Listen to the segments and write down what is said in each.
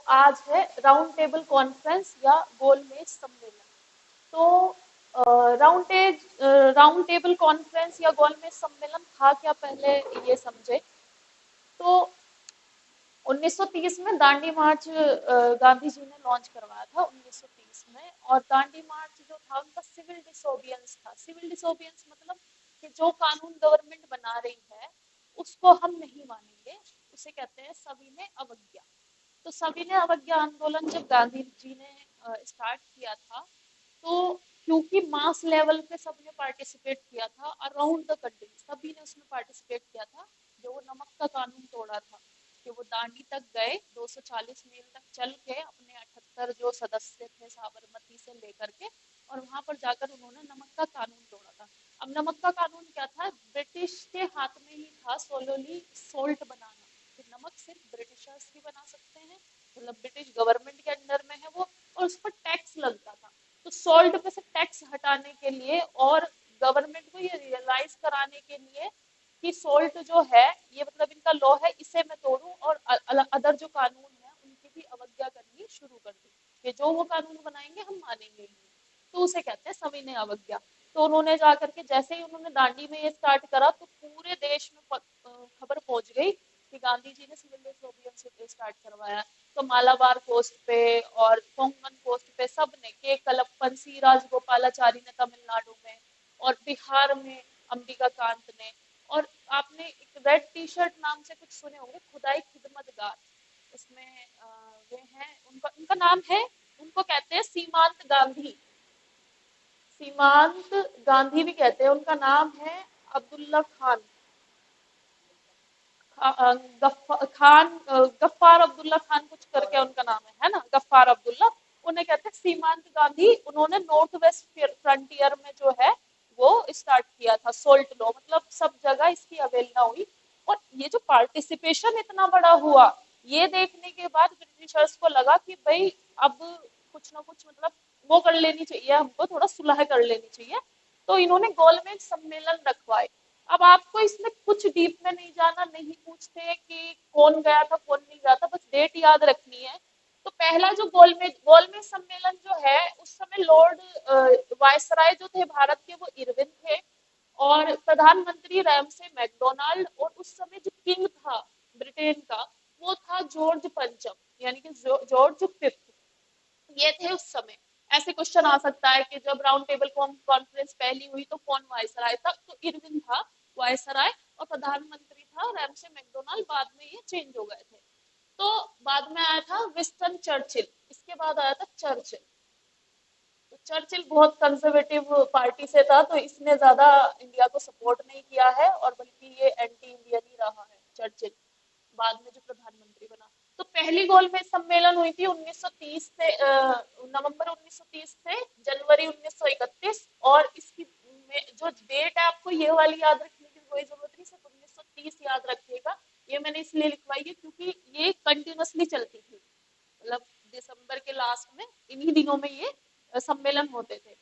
आज है round table conference या गोलमेज सम्मेलन। तो राउंड टेबल कॉन्फ्रेंस या गोलमेज सम्मेलन था क्या, पहले ये समझे। तो 1930 में दांडी मार्च गांधी जी ने लॉन्च करवाया था 1930 में। और दांडी मार्च जो था उनका सिविल डिसोबियंस था। सिविल डिसोबियंस मतलब कि जो कानून गवर्नमेंट बना रही है उसको हम नहीं मानेंगे, उसे कहते हैं सविनय अवज्ञा। तो सविनय अवज्ञा आंदोलन जब गांधी जी ने स्टार्ट किया था, तो क्योंकि मास लेवल पे सबने पार्टिसिपेट किया था, अराउंड द कंट्री सभी ने उसमें पार्टिसिपेट किया था। जो वो नमक का कानून तोड़ा था, कि वो दांडी तक गए, 240 मील तक चल के अपने 78 जो सदस्य थे साबरमती से लेकर के, और वहां पर जाकर उन्होंने नमक का कानून तोड़ा था। अब नमक का कानून क्या था, ब्रिटिश के हाथ में ही था सोलोली सोल्ट बनाना, कि नमक सिर्फ ब्रिटिशर्स ही बना सकते हैं, मतलब ब्रिटिश गवर्नमेंट के अंडर में है वो, और उस पर टैक्स लगता था। तो सॉल्ट पे से टैक्स हटाने के लिए और गवर्नमेंट को ये रियलाइज कराने के लिए कि सॉल्ट जो है ये मतलब इनका लॉ है, इसे मैं तोड़ूं और अदर जो कानून है उनकी भी अवज्ञा करनी शुरू कर दूं, कि जो वो कानून बनाएंगे हम मानेंगे ही नहीं। तो उसे कहते हैं सविनय अवज्ञा। तो उन्होंने जाकर के जैसे ही उन्होंने दांडी में ये स्टार्ट करा, तो पूरे देश में खबर पहुंच गई कि गांधी जी ने सिविल डिसोबिडियंस स्टार्ट करवाया। तो मालाबार कोस्ट पे और कोंकण कोस्ट पे सबने, के कलप्पन सी राजगोपालाचारी ने तमिलनाडु में, और बिहार में अंबिका कांत ने, और आपने एक रेड टी शर्ट नाम से कुछ सुने होंगे, खुदाई खिदमतगार, उसमें वे हैं, उनका उनका नाम है, उनको कहते हैं सीमांत गांधी। सीमांत गांधी भी कहते हैं, उनका नाम है अब्दुल्ला खान। गफ्फार अब्दुल्ला खान कुछ करके उनका नाम है ना, गफ्फार अब्दुल्ला। उन्हें कहते हैं सीमांत गांधी। उन्होंने नॉर्थ वेस्ट फ्रंटियर में जो है वो स्टार्ट किया था सोल्ट लॉ, मतलब सब जगह इसकी अवहेलना हुई। और ये जो पार्टिसिपेशन इतना बड़ा हुआ, ये देखने के बाद ब्रिटिशर्स को लगा कि भाई अब कुछ ना कुछ मतलब वो कर लेनी चाहिए, हमको थोड़ा सुलह कर लेनी चाहिए। तो इन्होंने गोलमेज सम्मेलन रखवाए। अब आपको इसमें कुछ डीप में नहीं जाना, नहीं पूछते कि कौन गया था कौन नहीं गया था, बस डेट याद रखनी है। तो पहला जो गोलमेज सम्मेलन जो है, उस समय लॉर्ड वायसराय जो थे भारत के, वो इरविन थे। और प्रधानमंत्री रैमसे मैकडोनाल्ड, और उस समय जो किंग था ब्रिटेन का, वो था जॉर्ज पंचम, यानी कि जॉर्ज फिफ्थ। ये थे उस समय। ऐसे क्वेश्चन आ सकता है कि जब राउंड टेबल कॉन्फ्रेंस पहली हुई तो कौन वायसराय था, तो इरविन था वायसराय, और प्रधानमंत्री था रैमसे मैकडोनाल्ड। बाद में ये चेंज हो गए थे। तो बाद में आया था विंस्टन चर्चिल, इसके बाद आया था चर्चिल। तो चर्चिल बहुत कंजर्वेटिव पार्टी से था, तो इसने ज्यादा इंडिया को सपोर्ट नहीं किया है, और बल्कि ये एंटी इंडियन ही रहा है चर्चिल, बाद में जो प्रधानमंत्री बना। तो पहली गोलमेज सम्मेलन हुई थी 1930 से नवंबर 1930 से जनवरी 1931। और इसकी जो डेट है आपको ये वाली याद रखने की कोई जरूरत नहीं, सिर्फ 1930 याद रखिएगा। ये मैंने इसलिए लिखवाई है क्योंकि ये कंटिन्यूअसली चलती थी, मतलब दिसंबर के लास्ट में इन्हीं दिनों में ये सम्मेलन होते थे।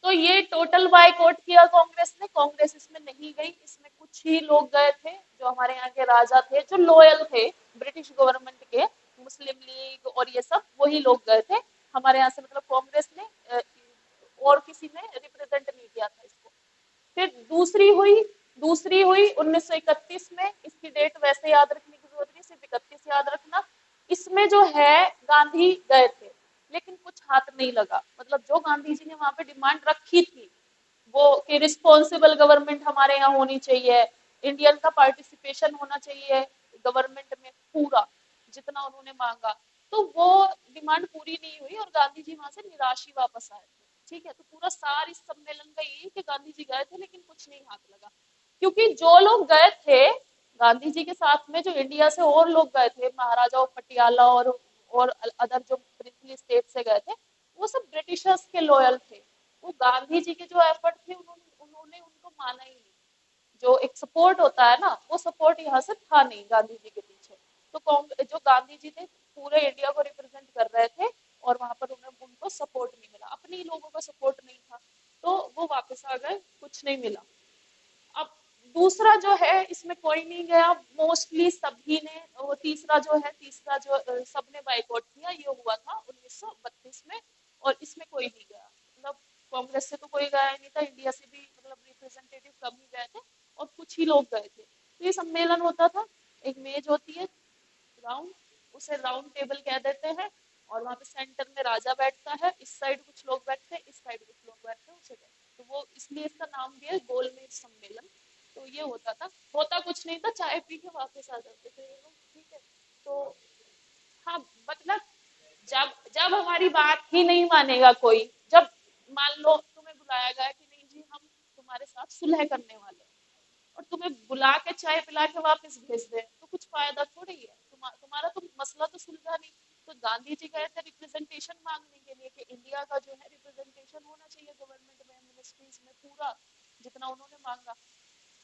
तो ये टोटल बायकॉट किया कांग्रेस ने। कांग्रेस इसमें नहीं गई, इसमें कुछ ही लोग गए थे जो हमारे यहाँ के राजा थे, जो लॉयल थे ब्रिटिश गवर्नमेंट के, मुस्लिम लीग और ये सब, वही लोग गए थे हमारे यहाँ से। मतलब कांग्रेस ने और किसी ने रिप्रेजेंट नहीं किया था इसको। फिर दूसरी हुई 1931 में। इसकी डेट वैसे याद रखने की जरूरत नहीं, सिर्फ 31 याद रखना। इसमें जो है गांधी गए थे, लेकिन कुछ हाथ नहीं लगा। मतलब जो गांधी जी ने वहां पे डिमांड रखी थी, वो कि रिस्पॉन्सिबल गवर्नमेंट हमारे यहाँ होनी चाहिए, इंडियन का पार्टिसिपेशन होना चाहिए गवर्नमेंट में पूरा, जितना उन्होंने मांगा, तो वो डिमांड पूरी नहीं हुई और गांधी जी वहां से निराश ही वापस आए थे। ठीक है, तो पूरा सार इस सम्मेलन का यही कि गांधी जी गए थे लेकिन कुछ नहीं हाथ लगा। क्योंकि जो लोग गए थे गांधी जी के साथ में, जो इंडिया से और लोग गए थे, महाराजा ऑफ पटियाला और अदर जो प्रिंसली स्टेट से गए थे, वो सब ब्रिटिशर्स के लॉयल थे। वो गांधी जी के जो एफर्ट थे उन्होंने उनको माना ही नहीं। जो एक सपोर्ट होता है ना, वो सपोर्ट यहाँ से था नहीं गांधी जी के पीछे। तो जो गांधी जी थे पूरे इंडिया को रिप्रेजेंट कर रहे थे, और वहां पर उन्हें उनको सपोर्ट नहीं मिला, अपने ही लोगों का सपोर्ट नहीं था, तो वो वापस आ गए, कुछ नहीं मिला। अब दूसरा जो है, इसमें कोई नहीं गया, मोस्टली सभी ने। वो तीसरा जो सबने बाइकआउट किया, ये 1932 में, और इसमें कोई नहीं गया, मतलब कांग्रेस से तो कोई गया ही नहीं था, इंडिया से भी मतलब रिप्रेजेंटेटिव कम ही गए थे और कुछ ही लोग गए थे। तो ये सम्मेलन होता था, एक मेज होती है राउंड, उसे राउंड टेबल कह देते हैं, और वहाँ पे सेंटर में राजा बैठता है, इस साइड कुछ लोग बैठते हैं, इस साइड कुछ लोग बैठते हैं, उसे कहते हैं, तो वो इसलिए इसका नाम दिया है गोलमेज सम्मेलन। तो ये होता था, होता कुछ नहीं था, चाय पी के वापस आ जाते थे ये लोग, ठीक है। तो हाँ, मतलब जब जब हमारी बात ही नहीं मानेगा कोई, जब मान लो तुम्हें बुलाया गया कि नहीं जी हम तुम्हारे साथ सुलह करने वाले हैं, और तुम्हें बुला के चाय पिला के वापस भेज दे, तो कुछ फायदा थोड़ी है, तुम्हारा तो मसला तो सुलझा नहीं। तो गांधी जी गए थे रिप्रेजेंटेशन मांगने के लिए कि इंडिया का जो है रिप्रेजेंटेशन होना चाहिए गवर्नमेंट में, मिनिस्ट्रीज में, पूरा जितना उन्होंने मांगा,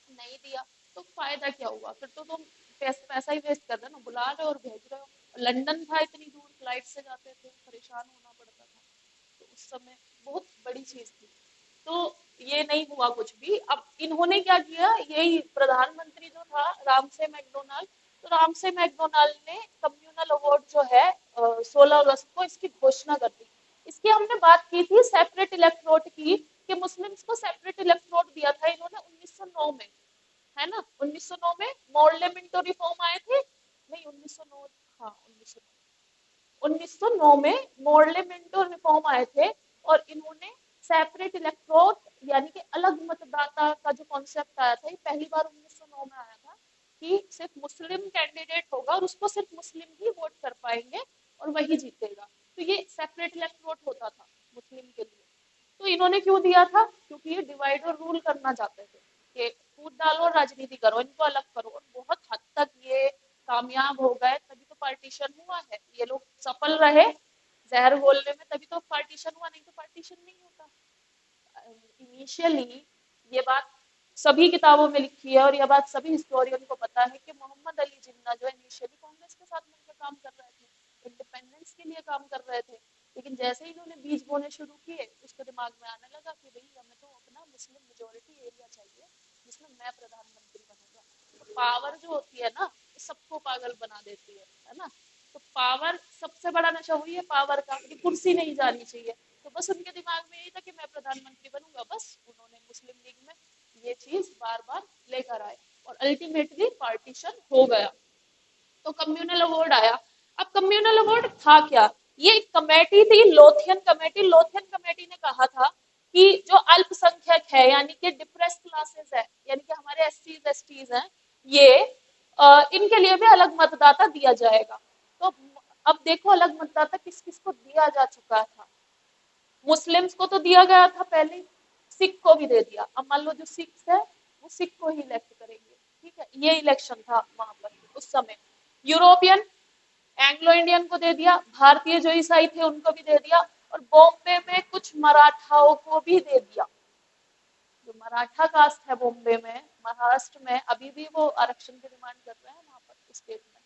नहीं दिया। तो फायदा क्या हुआ, फिर तो तुम पैसा ही वेस्ट कर रहे हो ना, बुला रहे हो और भेज रहे हो। लंदन था, इतनी दूर फ्लाइट से जाते थे, परेशान होना पड़ता था, तो उस समय बहुत बड़ी चीज थी। तो ये नहीं हुआ कुछ भी। अब इन्होंने क्या किया, यही प्रधानमंत्री जो था रामसे मैकडोनाल्ड, तो रामसे मैकडोनाल्ड ने कम्युनल अवार्ड जो है 16 अगस्त को इसकी घोषणा कर दी। इसकी हमने बात की थी सेपरेट इलेक्ट्रोड की, कि मुस्लिम्स को सेपरेट इलेक्ट्रोड दिया था इन्होंने 1909 में, है ना, 1909 में मॉर्लेमेंटो रिफॉर्म आए थे, नहीं 1909, हाँ 1909 में मॉर्लेमेंटो रिफॉर्म आए थे, और इन्होंने सेपरेट इलेक्ट्रोड यानी कि अलग मतदाता का जो कॉन्सेप्ट आया था, ये पहली बार 1909 में आया था, कि सिर्फ मुस्लिम कैंडिडेट होगा और उसको सिर्फ मुस्लिम ही वोट कर पाएंगे और वही जीतेगा। तो ये सेपरेट इलेक्ट्रोड होता था मुस्लिम के लिए। तो इन्होंने क्यों दिया था, क्योंकि ये डिवाइड और रूल करना चाहते थे, कि फूट डालो और राजनीति करो, इनको अलग करो, और बहुत हद तक ये कामयाब हो गए, तभी तो पार्टीशन हुआ है, ये लोग सफल रहे जहर घोलने में, तभी तो पार्टीशन हुआ, नहीं तो पार्टीशन नहीं होता। इनिशियली ये बात सभी किताबों में लिखी है, और यह बात सभी हिस्टोरियन को पता है कि मोहम्मद अली जिन्ना जो इनिशियली कांग्रेस के साथ मिलकर काम कर रहे थे, इंडिपेंडेंस के लिए काम कर रहे थे, लेकिन जैसे ही इन्होंने बीज बोने शुरू किए, उसके दिमाग में आने लगा कि भाई हमें तो अपना मुस्लिम मेजोरिटी एरिया चाहिए जिसमें मैं प्रधानमंत्री बनूंगा। तो पावर जो होती है ना, सबको पागल बना देती है ना। तो पावर, सबसे बड़ा नशा वही है पावर का, कि कुर्सी नहीं जानी चाहिए। तो बस उनके दिमाग में यही था कि मैं प्रधानमंत्री बनूंगा, बस उन्होंने मुस्लिम लीग में ये चीज बार बार लेकर आए, और अल्टीमेटली पार्टीशन हो गया। तो कम्युनल अवार्ड आया। अब कम्युनल अवार्ड था क्या, ये एक कमेटी थी, लोथियन कमेटी। लोथियन कमेटी ने कहा था कि जो अल्पसंख्यक है, यानी कि डिप्रेस क्लासेस है, यानी कि हमारे एससीज एसटीज हैं, ये इनके लिए भी अलग मतदाता दिया जाएगा। तो अब देखो अलग मतदाता किस किस को दिया जा चुका था। मुस्लिम्स को तो दिया गया था पहले, सिख को भी दे दिया। अब मान लो जो सिख है वो सिख को ही इलेक्ट करेंगे, ठीक है, ये इलेक्शन था वहां पर उस समय। यूरोपियन एंग्लो इंडियन को दे दिया, भारतीय जो ईसाई थे उनको भी दे दिया, और बॉम्बे में कुछ मराठाओं को भी दे दिया। जो मराठा कास्ट है बॉम्बे में, महाराष्ट्र में, अभी भी वो आरक्षण की डिमांड कर रहे हैं वहां पर स्टेट में,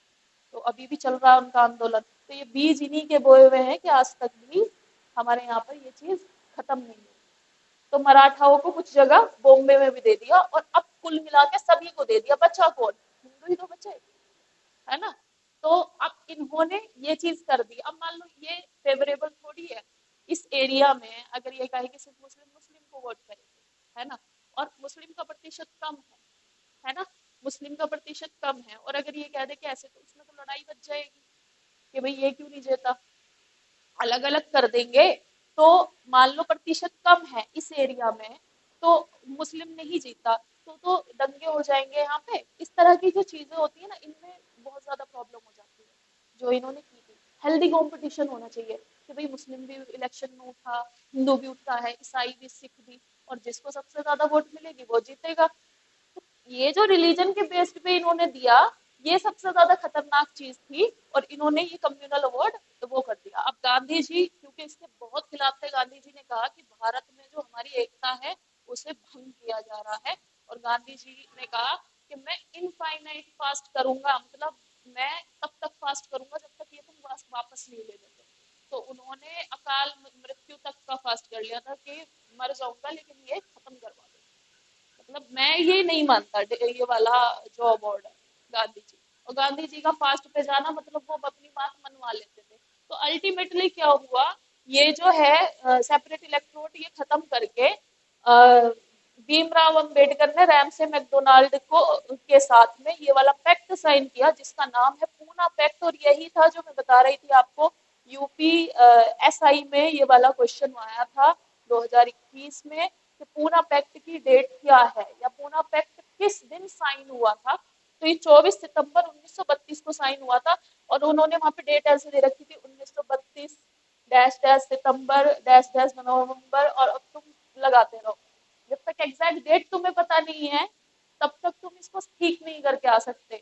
तो अभी भी चल रहा है उनका आंदोलन। तो ये बीज इन्हीं के बोए हुए हैं कि आज तक भी हमारे यहाँ पर ये चीज खत्म नहीं हुई। तो मराठाओं को कुछ जगह बॉम्बे में भी दे दिया, और अब कुल मिला के सभी को दे दिया, बचा कौन, हिंदू ही तो बचे, है ना। तो अब इन्होंने ये चीज कर दी। अब मान लो ये फेवरेबल थोड़ी है, इस एरिया में अगर ये कहे कि सिर्फ मुस्लिम मुस्लिम को वोट करेंगे, है ना, और मुस्लिम का प्रतिशत कम है ना, मुस्लिम का प्रतिशत कम है, और अगर ये कह दे कि ऐसे, तो उसमें तो लड़ाई बच जाएगी कि भाई ये क्यों नहीं जीता, अलग अलग कर देंगे। तो मान लो प्रतिशत कम है इस एरिया में, तो मुस्लिम नहीं जीता, तो दंगे हो जाएंगे यहाँ पे। इस तरह की जो चीजें होती है ना, इनमें बहुत ज्यादा प्रॉब्लम हो जाती है। जो इन्होंने की थी, हेल्दी कंपटीशन होना चाहिए, कि भाई मुस्लिम भी इलेक्शन में उठा, हिंदू भी उठता है, ईसाई भी, सिख भी, और जिसको सबसे ज्यादा वोट मिलेगी वो जीतेगा। ये जो रिलीजन के बेस्ड पे इन्होंने दिया, ये सबसे ज्यादा खतरनाक चीज थी, और इन्होंने ये कम्युनल अवार्ड वो कर दिया। अब गांधी जी क्योंकि इसके बहुत खिलाफ थे, गांधी जी ने कहा कि भारत में जो हमारी एकता है उसे भंग किया जा रहा है, और गांधी जी ने कहा कि मैं इनफाइनाइट फास्ट करूंगा, मतलब मैं तब तक फास्ट करूंगा जब तक ये तुम वापस नहीं ले लेते। तो उन्होंने अकाल मृत्यु तक का फास्ट कर लिया था कि मर जाऊंगा लेकिन ये खत्म करवा दो। मतलब मैं ये नहीं मानता ये वाला जो अवार्ड है गांधी जी, और गांधी जी का फास्ट पे जाना मतलब वो अपनी बात मनवा लेते थे। तो तो अल्टीमेटली क्या हुआ, ये जो है सेपरेट इलेक्ट्रोड ये खत्म करके भीमराव अंबेडकर ने रैमसे मैकडोनाल्ड को के साथ में ये वाला पैक्ट साइन किया जिसका नाम है पूना पैक्ट। और यही था जो मैं बता रही थी आपको, यूपी एसआई में ये वाला क्वेश्चन आया था 2021 में कि पूना पैक्ट की डेट क्या है या पूना पैक्ट किस दिन साइन हुआ था। तो ये 24 सितंबर 1932 को साइन हुआ था और उन्होंने वहां पे डेट ऐसे दे रखी थी 1932 डैश डैश सितंबर डैश डैश नवंबर, और अब तुम लगाते रहो। जब तक एग्जैक्ट डेट तुम्हें पता नहीं है तब तक तुम इसको ठीक नहीं करके आ सकते।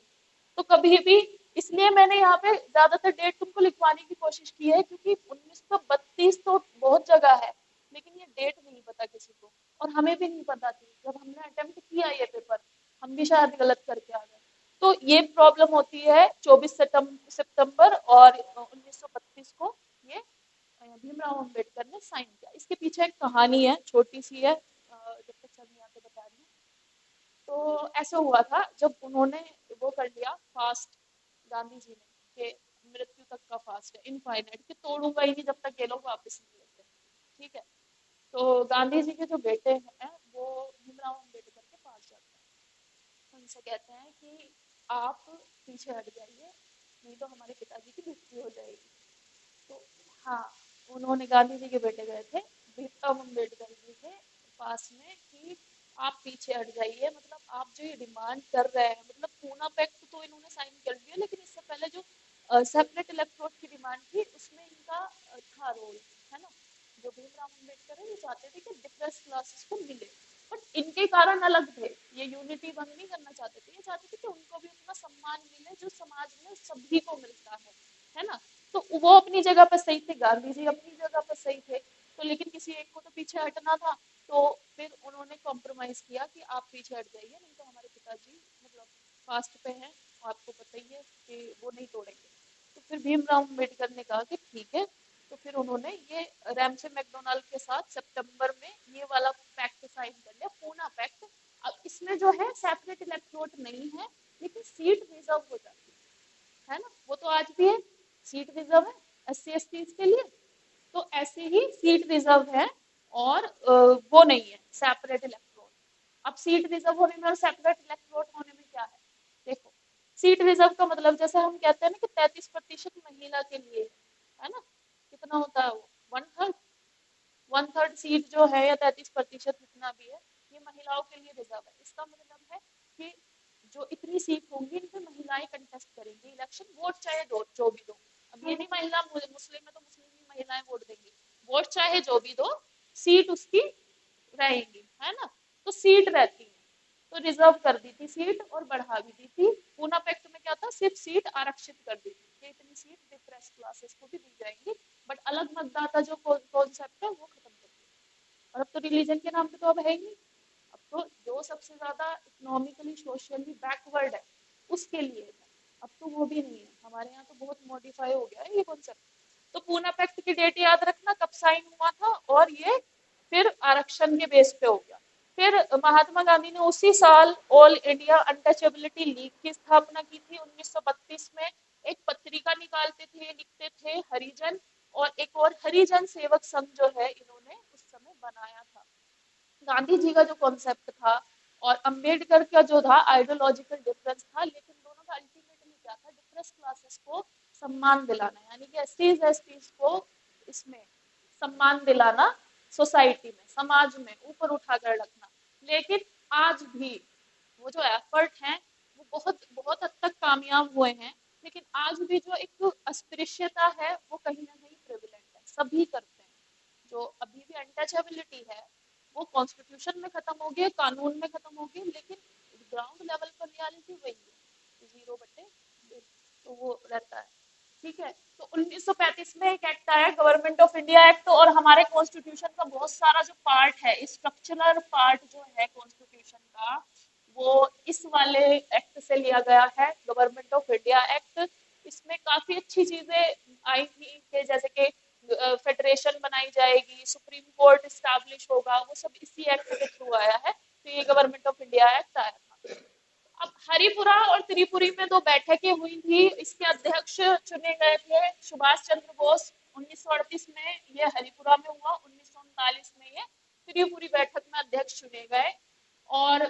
तो कभी भी, इसलिए मैंने यहाँ पे ज्यादातर डेट तुमको लिखवाने की कोशिश की है क्योंकि 1932 तो बहुत जगह है लेकिन ये डेट नहीं पता किसी को, और हमें भी नहीं पता थी जब हमने अटेम्प्ट किया ये पेपर, हम भी शायद गलत करके आ गए। तो ये प्रॉब्लम होती है 24 सितंबर और 1932 को ये भीमराव अंबेडकर ने साइन किया। इसके पीछे एक कहानी है, छोटी सी है, जब तक चल नहीं आते बता रही हूँ। तो ऐसा हुआ था जब उन्होंने वो कर लिया फास्ट, गांधी जी ने, कि मृत्यु तक का फास्ट है इनफाइनाइट, कि तोड़ूंगा ही नहीं जब तक ये लोग वापस नहीं लेते। ठीक है, तो गांधी जी के जो बेटे हैं वो भीमराव अंबेडकर के पास जाते हैं, उनसे कहते हैं कि आप पीछे हट जाइए नहीं तो हमारे पिताजी की मृत्यु हो जाएगी। तो हाँ, उन्होंने, गांधी जी के बेटे गए थे भीमराव अम्बेडकर जी के पास में कि आप पीछे हट जाइए, मतलब आप जो ये डिमांड कर रहे हैं, मतलब पूना पैक्ट तो इन्होंने साइन कर दिया लेकिन इससे पहले जो सेपरेट इलेक्ट्रोड की डिमांड थी उसमें इनका था रोल, है ना। जो भीमराव अम्बेडकर है ये चाहते थे कि डिप्रेस क्लासेस को मिले, बट इनके कारण अलग थे, ये यूनिटी भंग नहीं करना चाहते थे, ये चाहते थे कि उनको भी उतना सम्मान मिले जो समाज में सभी को मिलता है ना। तो वो अपनी जगह पर सही थे, गांधी जी अपनी जगह पर सही थे, तो लेकिन किसी एक को तो पीछे हटना था। तो फिर उन्होंने कॉम्प्रोमाइज किया कि आप पीछे हट जाइए नहीं तो हमारे पिताजी मतलब फास्ट पे हैं, आपको पता ही है कि वो नहीं तोड़ेंगे। तो फिर भीमराव अम्बेडकर ने कहा कि ठीक है, तो फिर उन्होंने ये रैमसे मैकडोनाल्ड के साथ सितंबर में ये वाला पैक्ट साइन कर लिया, पूना पैक्ट। अब इसमें जो है सेपरेट इलेक्ट्रोड नहीं है लेकिन सीट रिजर्व हो जाती है ना, वो तो आज भी है, सीट रिजर्व है एससी एसटी के लिए। तो ऐसे ही सीट रिजर्व है और वो नहीं है सेपरेट इलेक्ट्रोड। अब सीट रिजर्व होने में और सेपरेट इलेक्ट्रोड होने में क्या है, देखो, सीट रिजर्व का मतलब जैसे हम कहते हैं ना कि 33% महिला के लिए है ना, कितना होता है वो, one third, one third seat जो है या 33% जितना भी है ये महिलाओं के लिए रिजर्व है। इसका मतलब है कि जो इतनी सीट होंगी इन पे महिलाएं कंटेस्ट करेंगी इलेक्शन, वोट चाहे दो जो भी दो। अब ये नहीं महिला मुस्लिम है तो मुस्लिम ही महिलाएं वोट देंगी, वोट चाहे जो भी दो, सीट उसकी रहेगी, है ना। तो सीट रहती है, तो रिजर्व कर दी थी सीट और बढ़ा भी दी थी। पूना पैक्ट में क्या था, सिर्फ सीट आरक्षित कर दी थी कि इतनी सीट डिप्रेस क्लासेस को भी दी जाएंगी, बट अलग मतदाता जो कॉन्सेप्ट है वो खत्म कर दिया। और अब तो रिलीजन के नाम पे तो अब है ही नहीं, अब तो जो सबसे ज्यादा इकोनॉमिकली सोशली बैकवर्ड है उसके लिए है, अब तो वो भी नहीं है। हमारे यहाँ तो बहुत मॉडिफाई हो गया है ये कॉन्सेप्ट। तो पूना पैक्ट की डेट याद रखना कब साइन हुआ था, और ये फिर आरक्षण के बेस पे हो गया। फिर महात्मा गांधी ने उसी साल ऑल इंडिया अनटचेबिलिटी लीग की स्थापना की थी 1932 में। एक पत्रिका निकालते थे, लिखते थे हरिजन, और एक और हरिजन सेवक संघ जो है इन्होंने उस समय बनाया था। गांधी जी का जो कॉन्सेप्ट था और अंबेडकर का जो था आइडियोलॉजिकल डिफरेंस था, लेकिन दोनों का अल्टीमेटली क्या था, डिप्रेस क्लासेस को सम्मान दिलाना, यानी कि एसटीज एसटीज को इसमें सम्मान दिलाना, सोसाइटी में समाज में ऊपर उठाकर रखना। लेकिन आज भी वो जो एफर्ट हैं वो बहुत बहुत हद तक कामयाब हुए हैं, लेकिन आज भी जो एक अस्पृश्यता है वो कहीं ना कहीं प्रेवलेंट है, सभी करते हैं। जो अभी भी अनटचेबिलिटी है वो कॉन्स्टिट्यूशन में खत्म हो गई, कानून में खत्म हो गई, लेकिन ग्राउंड लेवल पर रियलिटी वही है, 0/2 तो वो रहता है। ठीक है, तो 1935 में एक एक्ट आया, गवर्नमेंट ऑफ इंडिया एक्ट, और हमारे कॉन्स्टिट्यूशन का बहुत सारा जो पार्ट है, स्ट्रक्चरल पार्ट जो है कॉन्स्टिट्यूशन का, वो इस वाले एक्ट से लिया गया है, गवर्नमेंट ऑफ इंडिया एक्ट। इसमें काफी अच्छी चीजें आई थी कि जैसे कि फेडरेशन बनाई जाएगी, सुप्रीम कोर्ट स्टैब्लिश होगा, वो सब इसी एक्ट के थ्रू आया है। तो ये गवर्नमेंट ऑफ इंडिया एक्ट आया था। अब हरिपुरा और त्रिपुरी में दो बैठकें हुई थी। इसके अध्यक्ष चुने गए थे सुभाष चंद्र बोस। 1938 में ये हरिपुरा में हुआ, 1939 में ये त्रिपुरी बैठक में अध्यक्ष चुने गए। और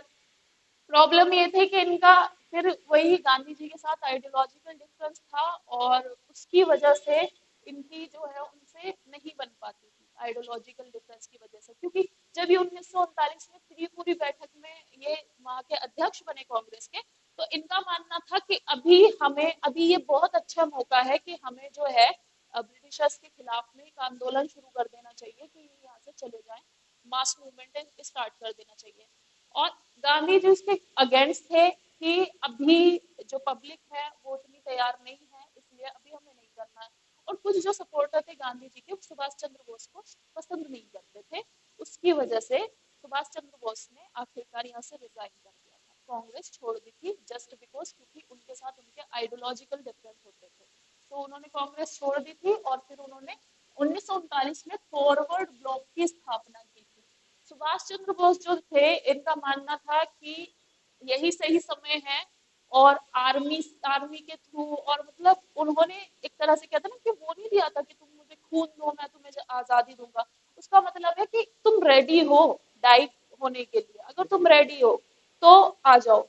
प्रॉब्लम ये थी कि इनका फिर वही गांधी जी के साथ आइडियोलॉजिकल डिफरेंस था, और उसकी वजह से इनकी जो है उनसे नहीं बन पाती थी आइडियोलॉजिकल डिफरेंस की वजह से। क्योंकि जब ये 1939 में त्रिपुरी बैठक में ये वहां के अध्यक्ष बने कांग्रेस के, तो इनका मानना था कि अभी ये बहुत अच्छा मौका है कि हमें जो है ब्रिटिशर्स के खिलाफ में एक आंदोलन शुरू कर देना चाहिए कि ये यहाँ से चले जाएं, मास मूवमेंट स्टार्ट कर देना चाहिए। और गांधी जी उसके अगेंस्ट थे कि अभी जो पब्लिक है वो उतनी तैयार नहीं है, इसलिए अभी हमें नहीं करना है। और कुछ जो सपोर्टर थे गांधी जी के, सुभाष चंद्र बोस को पसंद नहीं करते थे। उसकी वजह से सुभाष चंद्र बोस ने आखिरकार यहाँ से रिजाइन कर दिया था, कांग्रेस छोड़ दी थी, जस्ट बिकॉज क्योंकि उनके साथ उनके आइडियोलॉजिकल डिफरेंस होते थे। तो उन्होंने कांग्रेस छोड़ दी थी और फिर उन्होंने 1939 में फॉरवर्ड ब्लॉक की स्थापना की थी। सुभाष चंद्र बोस जो थे, इनका मानना था कि यही सही समय है, और आर्मी आर्मी के थ्रू, और मतलब उन्होंने एक तरह से कहते ना कि वो नहीं दिया था कि तुम मुझे खून दो मैं तुम्हें आजादी दूंगा। उसका मतलब है कि तुम रेडी हो डाई होने के लिए, अगर तुम रेडी हो तो आ जाओ,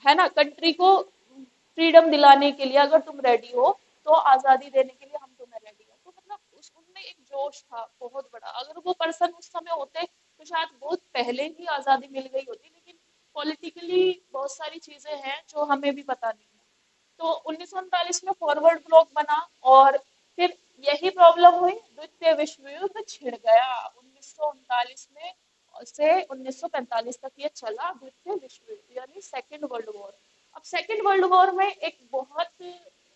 है ना, कंट्री को फ्रीडम दिलाने के लिए अगर तुम रेडी हो तो आजादी देने के लिए हम तुम्हें रेडी है। तो मतलब उनमें एक जोश था बहुत बड़ा। अगर वो पर्सन उस समय होते तो शायद बहुत पहले ही आजादी मिल गई होती, लेकिन पॉलिटिकली बहुत सारी चीजें हैं जो हमें भी पता नहीं है। तो 1939 में फॉरवर्ड ब्लॉक बना, और फिर यही प्रॉब्लम हुई, द्वितीय विश्व युद्ध छिड़ गया 1939 में से 1945 तक ये चला, द्वितीय विश्व युद्ध यानी सेकेंड वर्ल्ड वॉर। अब सेकेंड वर्ल्ड वॉर में एक बहुत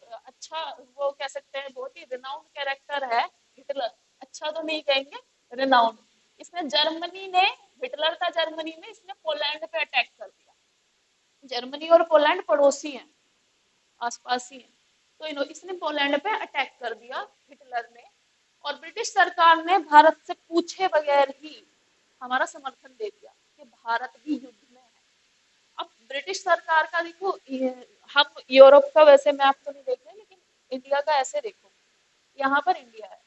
अच्छा, वो कह सकते हैं बहुत ही रिनाउंड कैरेक्टर है हिटलर। अच्छा तो नहीं कहेंगे, रिनाउंड। इसने जर्मनी ने हिटलर का जर्मनी में इसने पोलैंड पे अटैक कर दिया। जर्मनी और पोलैंड पड़ोसी हैं, आसपास ही हैं। तो इसने पोलैंड पे अटैक कर दिया हिटलर ने, और ब्रिटिश सरकार ने भारत से पूछे बगैर ही हमारा समर्थन दे दिया कि भारत भी युद्ध में है। अब ब्रिटिश सरकार का देखो, हम यूरोप का वैसे मैप तो नहीं देख रहे, लेकिन इंडिया का ऐसे देखो, यहाँ पर इंडिया है,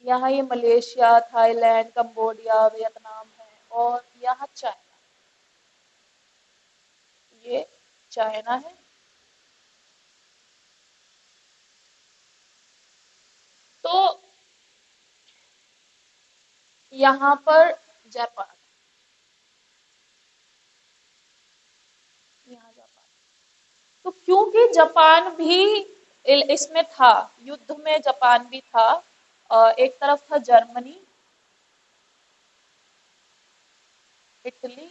यहाँ ये मलेशिया, थाईलैंड, कंबोडिया, वियतनाम है, और यहाँ चाइना, ये चाइना है, तो यहाँ पर जापान, यहाँ जापान। तो क्योंकि जापान भी इसमें था, युद्ध में जापान भी था। एक तरफ था जर्मनी, इटली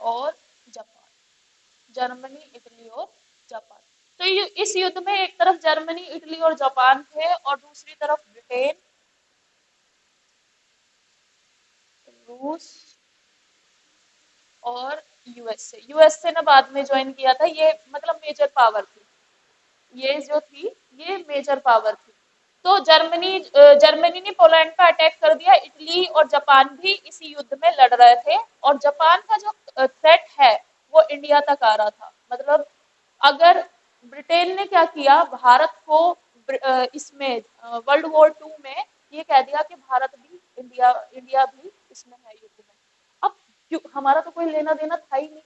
और जापान। जर्मनी, इटली और जापान। तो इस युद्ध में एक तरफ जर्मनी, इटली और जापान थे, और दूसरी तरफ ब्रिटेन, रूस और यूएसए। यूएसए ने बाद में ज्वाइन किया था, ये मतलब मेजर पावर थी, ये जो थी ये मेजर पावर थी। तो जर्मनी ने पोलैंड पर अटैक कर दिया। इटली और जापान भी इसी युद्ध में लड़ रहे थे, और जापान का जो थ्रेट है वो इंडिया तक आ रहा था। मतलब अगर ब्रिटेन ने क्या किया, भारत को इसमें वर्ल्ड वॉर 2 में ये कह दिया कि भारत भी, इंडिया इंडिया भी इसमें है युद्ध में। अब क्यों, हमारा तो कोई लेना देना था ही नहीं।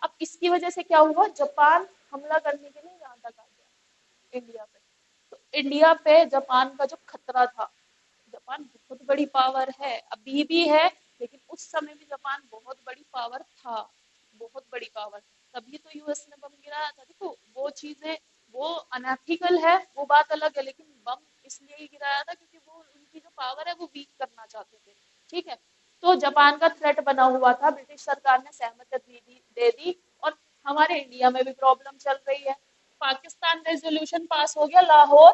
अब इसकी वजह से क्या हुआ, जापान हमला करने के लिए यहाँ तक आ गया इंडिया पे। तो इंडिया पे जापान का जो खतरा था, जापान बहुत बड़ी पावर है, अभी भी है, लेकिन उस समय भी जापान बहुत बड़ी पावर था, बहुत बड़ी पावर। तभी तो यूएस ने बम गिराया था। देखो वो चीजें, वो अनएथिकल है, वो बात अलग है, लेकिन बम इसलिए ही गिराया था क्योंकि वो उनकी जो पावर है वो वीक करना चाहते थे। ठीक है, तो जापान का थ्रेट बना हुआ था, ब्रिटिश सरकार ने सहमति दे दी, और हमारे इंडिया में भी प्रॉब्लम चल रही है। पाकिस्तान रेजोल्यूशन पास हो गया लाहौर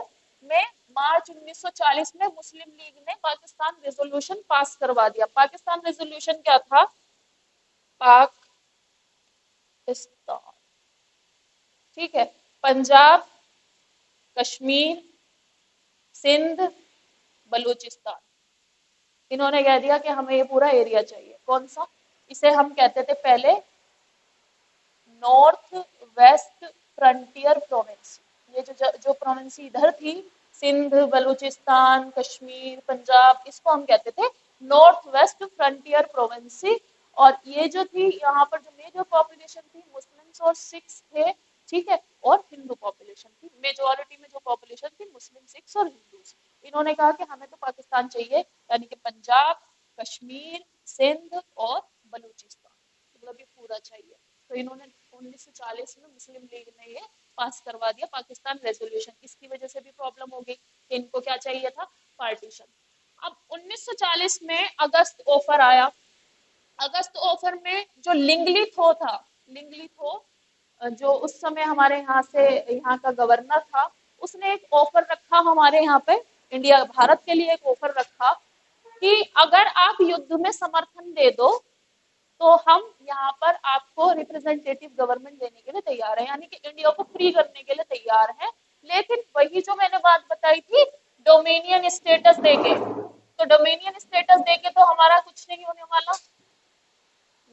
में, मार्च 1940 में मुस्लिम लीग ने पाकिस्तान रेजोल्यूशन पास करवा दिया। पाकिस्तान रेजोल्यूशन क्या था, पाकिस्तान, ठीक है, पंजाब, कश्मीर, सिंध, बलूचिस्तान, इन्होंने कह दिया कि हमें ये पूरा एरिया चाहिए। कौन सा, इसे हम कहते थे पहले नॉर्थ वेस्ट फ्रंटियर प्रोविंस। ये जो प्रोविंस इधर थी, सिंध, बलूचिस्तान, कश्मीर, पंजाब, इसको हम कहते थे नॉर्थ वेस्ट फ्रंटियर प्रोविंसी। और ये जो थी, यहाँ पर जो मेजर पॉपुलेशन थी मुस्लिम्स और सिख्स थे, ठीक है, और हिंदू पॉपुलेशन थी। मेजोरिटी में जो पॉपुलेशन थी मुस्लिम, सिख्स और हिंदूज। इन्होंने कहा कि हमें तो पाकिस्तान चाहिए, यानी कि पंजाब, कश्मीर, सिंध और बलूचिस्तान, मतलब ये पूरा चाहिए। तो इन्होंने 1940 में मुस्लिम लीग ने ये पास करवा दिया पाकिस्तान रेजोल्यूशन। इसकी वजह से भी प्रॉब्लम हो गई कि इनको क्या चाहिए था, पार्टीशन। अब 1940 में अगस्त ऑफर आया। अगस्त ऑफर में जो लिंगली थो था, लिंगली थो जो उस समय हमारे यहाँ से, यहाँ का गवर्नर था, उसने एक ऑफर रखा हमारे यहाँ पे, इंडिया भारत के लिए एक ऑफर रखा कि अगर आप युद्ध में समर्थन दे दो तो हम यहाँ पर आपको रिप्रेजेंटेटिव गवर्नमेंट देने के लिए तैयार है, यानी कि इंडिया को फ्री करने के लिए तैयार है। लेकिन वही जो मैंने बात बताई थी, डोमिनियन स्टेटस देके, तो डोमिनियन स्टेटस देके तो हमारा कुछ नहीं होने वाला।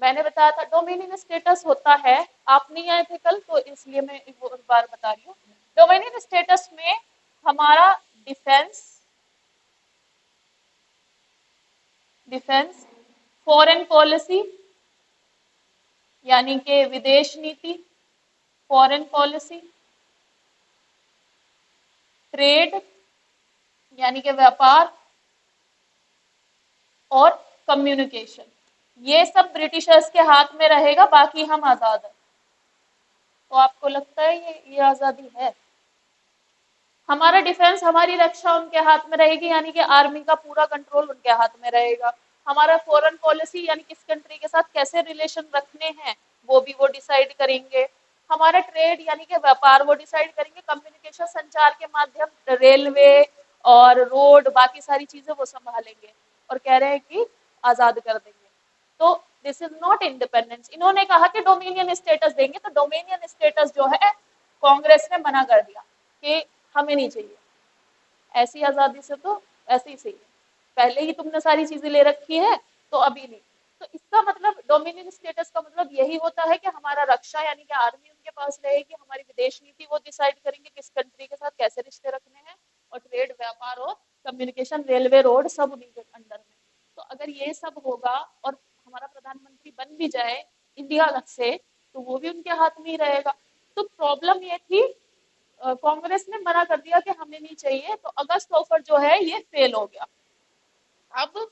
मैंने बताया था डोमिनियन स्टेटस होता है, आप नहीं आए थे कल तो इसलिए मैं एक बार बता रही हूँ। डोमिनियन स्टेटस में हमारा डिफेंस, डिफेंस, फॉरेन पॉलिसी यानी कि विदेश नीति, फॉरेन पॉलिसी, ट्रेड यानी कि व्यापार, और कम्युनिकेशन, ये सब ब्रिटिशर्स के हाथ में रहेगा, बाकी हम आजाद हैं। तो आपको लगता है ये आजादी है? हमारा डिफेंस, हमारी रक्षा उनके हाथ में रहेगी, यानी कि आर्मी का पूरा कंट्रोल उनके हाथ में रहेगा। हमारा फॉरेन पॉलिसी यानी किस कंट्री के साथ कैसे रिलेशन रखने हैं वो भी वो डिसाइड करेंगे। हमारा ट्रेड यानी कि व्यापार वो डिसाइड करेंगे। कम्युनिकेशन, संचार के माध्यम, रेलवे और रोड, बाकी सारी चीजें वो संभालेंगे। और कह रहे हैं कि आजाद कर देंगे। तो दिस इज नॉट इंडिपेंडेंस। इन्होंने कहा कि डोमिनियन स्टेटस देंगे, तो डोमिनियन स्टेटस जो है कांग्रेस ने मना कर दिया कि हमें नहीं चाहिए, ऐसी आजादी से तो ऐसे ही सही है, पहले ही तुमने सारी चीजें ले रखी है तो अभी नहीं। तो इसका मतलब डोमिनियन स्टेटस का मतलब यही होता है कि हमारा रक्षा यानी कि आर्मी उनके पास रहेगी, हमारी विदेश नीति वो डिसाइड करेंगे किस कंट्री के साथ कैसे रिश्ते रखने हैं, और ट्रेड, व्यापार और कम्युनिकेशन, रेलवे, रोड सब उन्हीं के अंडर में। तो अगर ये सब होगा और हमारा प्रधानमंत्री बन भी जाए इंडिया से, तो वो भी उनके हाथ में ही रहेगा। तो प्रॉब्लम ये थी, कांग्रेस ने मना कर दिया कि हमें नहीं चाहिए, तो अगस्त ऑफर जो है ये फेल हो गया। अब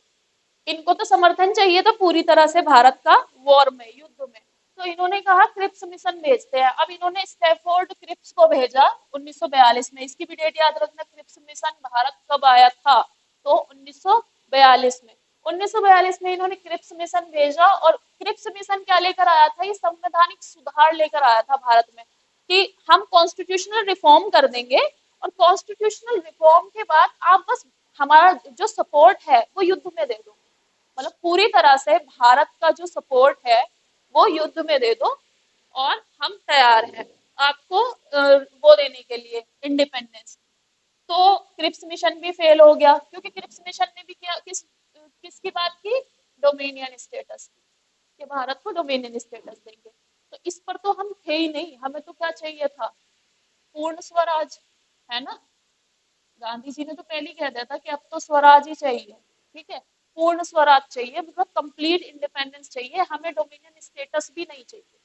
इनको तो समर्थन चाहिए था पूरी तरह से भारत का वॉर में, युद्ध में। तो इन्होंने कहा क्रिप्स मिशन भेजते हैं। अब इन्होंने स्टैफोर्ड क्रिप्स को भेजा 1942 में। इसकी भी डेट याद रखना, क्रिप्स मिशन भारत कब आया था, तो 1942 में। 1942 में इन्होंने क्रिप्स मिशन भेजा, और क्रिप्स मिशन क्या लेकर आया था, ये संवैधानिक सुधार लेकर आया था भारत में कि हम कॉन्स्टिट्यूशनल रिफॉर्म कर देंगे, और कॉन्स्टिट्यूशनल रिफॉर्म के बाद आप बस हमारा जो सपोर्ट है वो युद्ध में दे दो, मतलब पूरी तरह से भारत का जो सपोर्ट है वो युद्ध में दे दो, और हम तैयार हैं आपको वो देने के लिए, इंडिपेंडेंस। तो क्रिप्स मिशन भी फेल हो गया, क्योंकि क्रिप्स मिशन ने भी क्या किसकी बात की, डोमिनियन स्टेटस की, कि भारत को डोमिनियन स्टेटस देंगे। तो इस पर तो हम थे ही नहीं, हमें तो क्या चाहिए था, पूर्ण स्वराज, है ना। गांधी जी ने तो पहले ही कह दिया था कि अब तो स्वराज ही चाहिए, ठीक है, पूर्ण स्वराज चाहिए, मतलब कंप्लीट इंडिपेंडेंस चाहिए, हमें डोमिनियन स्टेटस भी नहीं चाहिए,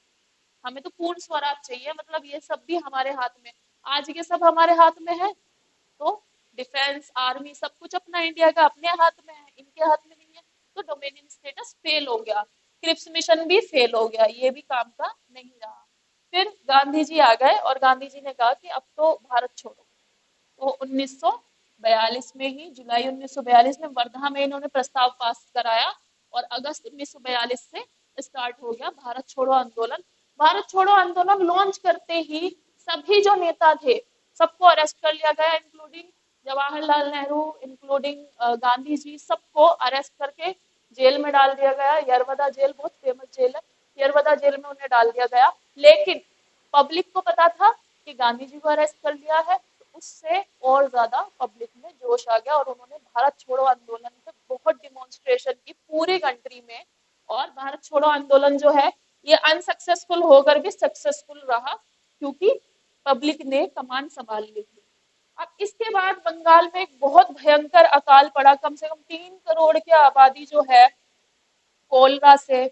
हमें तो पूर्ण स्वराज चाहिए, मतलब ये सब भी हमारे हाथ में। आज ये सब हमारे हाथ में है, तो डिफेंस, आर्मी, सब कुछ अपना इंडिया का अपने हाथ में है, इनके हाथ में नहीं है। तो डोमिनियन स्टेटस फेल हो गया, क्रिप्स मिशन भी फेल हो गया, ये भी काम का नहीं रहा। फिर गांधी जी आ गए, और गांधी जी ने कहा कि अब तो भारत छोड़ो। तो 1942 में ही, जुलाई 1942 में वर्धा में इन्होंने प्रस्ताव पास कराया, और अगस्त 1942 से स्टार्ट हो गया भारत छोड़ो आंदोलन। भारत छोड़ो आंदोलन लॉन्च करते ही सभी जो नेता थे सबको अरेस्ट कर लिया गया, इंक्लूडिंग जवाहरलाल नेहरू, इंक्लूडिंग गांधी जी, सबको अरेस्ट करके जेल में डाल दिया गया। यरवदा जेल बहुत फेमस जेल है, यरवदा जेल में उन्हें डाल दिया गया। लेकिन पब्लिक को पता था कि गांधी जी को अरेस्ट कर लिया है, उससे और ज्यादा पब्लिक में जोश आ गया, और उन्होंने भारत छोड़ो आंदोलन पे बहुत डिमॉन्स्ट्रेशन की पूरी कंट्री में। और भारत छोड़ो आंदोलन जो है ये अनसक्सेसफुल होकर भी सक्सेसफुल रहा, क्योंकि पब्लिक ने कमान संभाल ली थी। अब इसके बाद बंगाल में एक बहुत भयंकर अकाल पड़ा, कम से कम 3 करोड़ की आबादी जो है कोलरा से,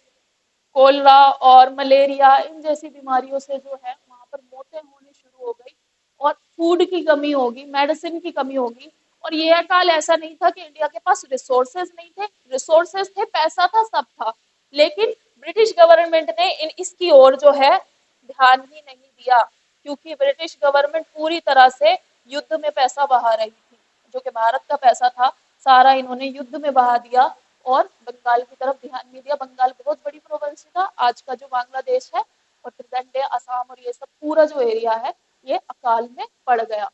कोलरा और मलेरिया इन जैसी बीमारियों से जो है वहां पर मौतें होनी शुरू हो गई, और फूड की कमी होगी, मेडिसिन की कमी होगी। और ये अकाल ऐसा नहीं था कि इंडिया के पास रिसोर्सेज नहीं थे, रिसोर्सेज थे, पैसा था, सब था, लेकिन ब्रिटिश गवर्नमेंट ने इसकी ओर जो है ध्यान ही नहीं दिया, क्योंकि ब्रिटिश गवर्नमेंट पूरी तरह से युद्ध में पैसा बहा रही थी, जो कि भारत का पैसा था सारा इन्होंने युद्ध में बहा दिया, और बंगाल की तरफ ध्यान नहीं दिया। बंगाल बहुत बड़ी प्रोविंस था, आज का जो बांग्लादेश है और प्रेजेंट डे असम और ये सब पूरा जो एरिया है ये अकाल में पड़ गया।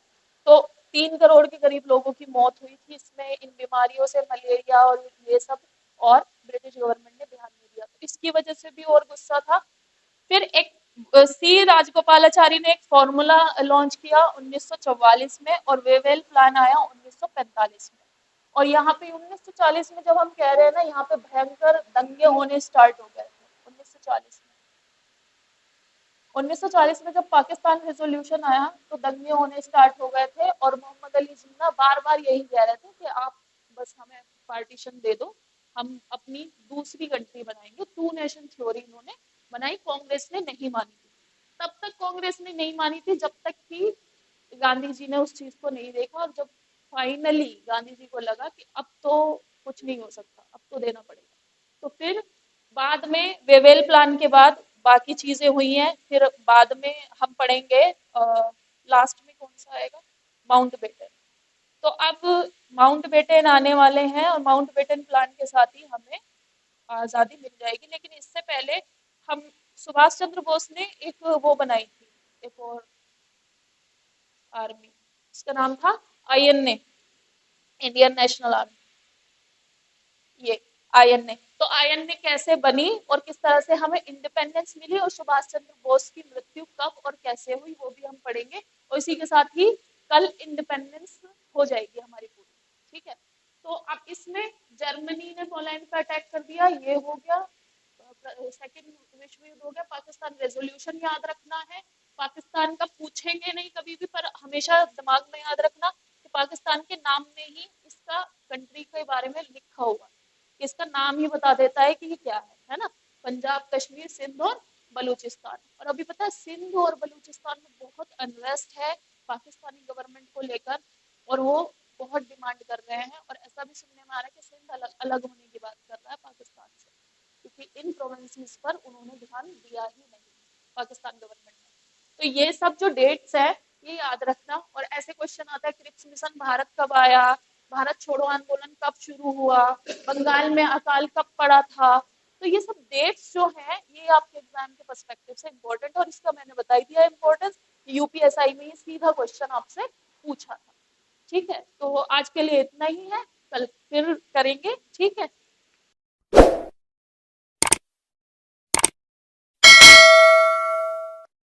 तो 3 करोड़ के करीब लोगों की मौत हुई थी इसमें, इन बीमारियों से, मलेरिया और ये सब, और ब्रिटिश गवर्नमेंट ने ध्यान नहीं दिया, तो इसकी वजह से भी और गुस्सा था। फिर एक सी राजगोपालाचारी ने एक फॉर्मूला लॉन्च किया 1944 में, और वेवेल प्लान आया 1945 में। और यहाँ पे 1940 में जब हम कह रहे हैं ना, यहाँ पे भयंकर दंगे होने स्टार्ट हो गए थे 1940 में। 1940 में जब पाकिस्तान रेजोल्यूशन आया तो दंगे होने स्टार्ट हो गए थे, और मोहम्मद अली जिन्ना बार बार यही कह रहे थे कि आप बस हमें पार्टीशन दे दो, हम अपनी दूसरी कंट्री बनाएंगे। टू नेशन थ्योरी इन्होंने बनाई, कांग्रेस ने नहीं मानी थी। तब तक कांग्रेस ने नहीं मानी थी जब तक कि गांधी जी ने उस चीज को नहीं देखा, और जब फाइनली गांधी जी को लगा कि अब तो कुछ नहीं हो सकता, अब तो देना पड़ेगा, तो फिर बाद में वेवेल प्लान के बाद बाकी चीजें हुई हैं। फिर बाद में हम पढ़ेंगे लास्ट में कौन सा आएगा, माउंट बेटन। तो अब माउंट बेटन आने वाले हैं, और माउंट बेटन प्लान के साथ ही हमें आजादी मिल जाएगी। लेकिन इससे पहले हम, सुभाष चंद्र बोस ने एक वो बनाई थी, एक और आर्मी, उसका नाम था आईएनए, इंडियन नेशनल आर्मी, ये आईएनए। तो आईएनए कैसे बनी और किस तरह से हमें इंडिपेंडेंस मिली, और सुभाष चंद्र बोस की मृत्यु कब और कैसे हुई वो भी हम पढ़ेंगे, और इसी के साथ ही कल इंडिपेंडेंस हो जाएगी हमारी पूरी। ठीक है, तो अब इसमें जर्मनी ने पोलैंड पर अटैक कर दिया, ये हो गया, सेकेंड विश्व युद्ध हो गया। पाकिस्तान रेजोल्यूशन याद रखना है, पाकिस्तान का पूछेंगे नहीं कभी भी, पर हमेशा दिमाग में याद रखना कि पाकिस्तान के नाम में ही इसका कंट्री के बारे में लिखा हुआ, इसका नाम ही बता देता है कि ये क्या है ना। पंजाब, कश्मीर, सिंध और बलूचिस्तान। और अभी पता है सिंध और बलूचिस्तान में बहुत अनरेस्ट है पाकिस्तानी गवर्नमेंट को लेकर, और वो बहुत डिमांड कर रहे हैं, और ऐसा भी सुनने में आ रहा है कि सिंध अलग अलग होने की बात कर रहा है पाकिस्तान से, क्योंकि इन प्रोविंसेस पर उन्होंने ध्यान दिया ही नहीं पाकिस्तान गवर्नमेंट ने। तो ये सब जो डेट्स है ये याद रखना। और ऐसे क्वेश्चन आता है क्रिप्स मिशन भारत कब आया, भारत छोड़ो आंदोलन कब शुरू हुआ, बंगाल में अकाल कब पड़ा था। तो ये सब डेट्स जो है ये आपके एग्जाम के पर्सपेक्टिव से इम्पोर्टेंट, और इसका मैंने बताई दिया इम्पोर्टेंस, यूपीएसआई में ये सीधा क्वेश्चन आपसे पूछा था। ठीक है, तो आज के लिए इतना ही है, कल फिर करेंगे। ठीक है।